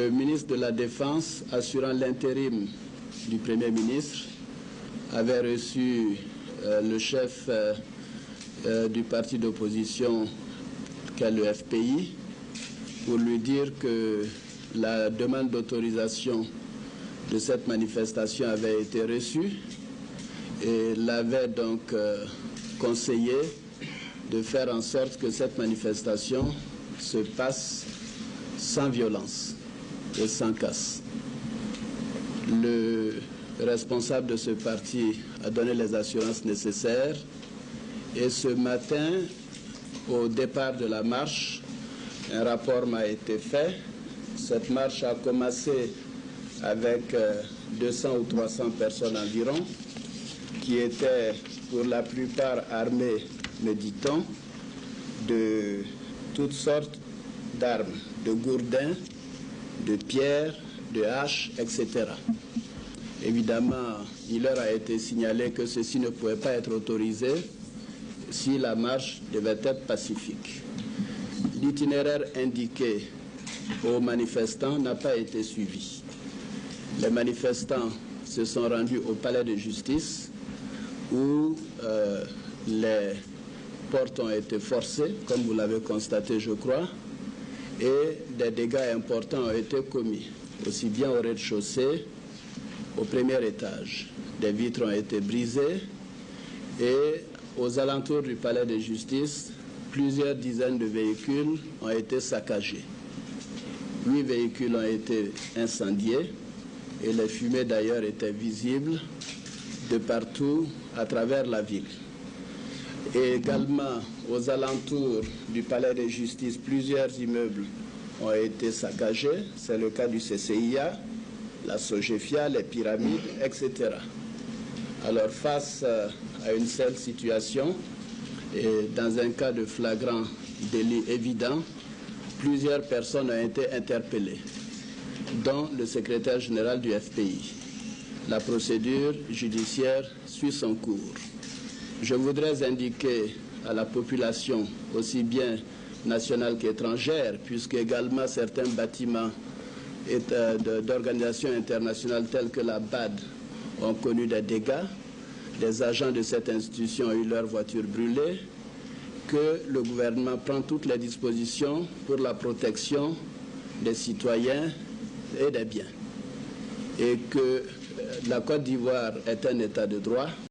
le ministre de la Défense, assurant l'intérim du Premier ministre, avait reçu le chef du parti d'opposition qu'est le FPI pour lui dire que la demande d'autorisation de cette manifestation avait été reçue et l'avait donc conseillé de faire en sorte que cette manifestation se passe sans violence et sans casse. Le responsable de ce parti a donné les assurances nécessaires et ce matin, au départ de la marche, un rapport m'a été fait. Cette marche a commencé avec 200 ou 300 personnes environ, qui étaient pour la plupart armées, me dit-on, de toutes sortes d'armes, de gourdins, de pierres, de haches, etc. Évidemment, il leur a été signalé que ceci ne pouvait pas être autorisé si la marche devait être pacifique. L'itinéraire indiqué aux manifestants n'a pas été suivi. Les manifestants se sont rendus au palais de justice où les portes ont été forcées, comme vous l'avez constaté, je crois, et des dégâts importants ont été commis, aussi bien au rez-de-chaussée, au premier étage. Des vitres ont été brisées et aux alentours du palais de justice, plusieurs dizaines de véhicules ont été saccagés. 8 véhicules ont été incendiés et les fumées d'ailleurs étaient visibles de partout à travers la ville. Et également aux alentours du palais de justice, plusieurs immeubles ont été saccagés. C'est le cas du CCIA, la Sogefia, les pyramides, etc. Alors face à une telle situation, et dans un cas de flagrant délit évident, plusieurs personnes ont été interpellées, dont le secrétaire général du FPI. La procédure judiciaire suit son cours. Je voudrais indiquer à la population, aussi bien nationale qu'étrangère, puisque également certains bâtiments d'organisations internationales telles que la BAD ont connu des dégâts, les agents de cette institution ont eu leurs voitures brûlées, que le gouvernement prend toutes les dispositions pour la protection des citoyens et des biens, et que la Côte d'Ivoire est un État de droit.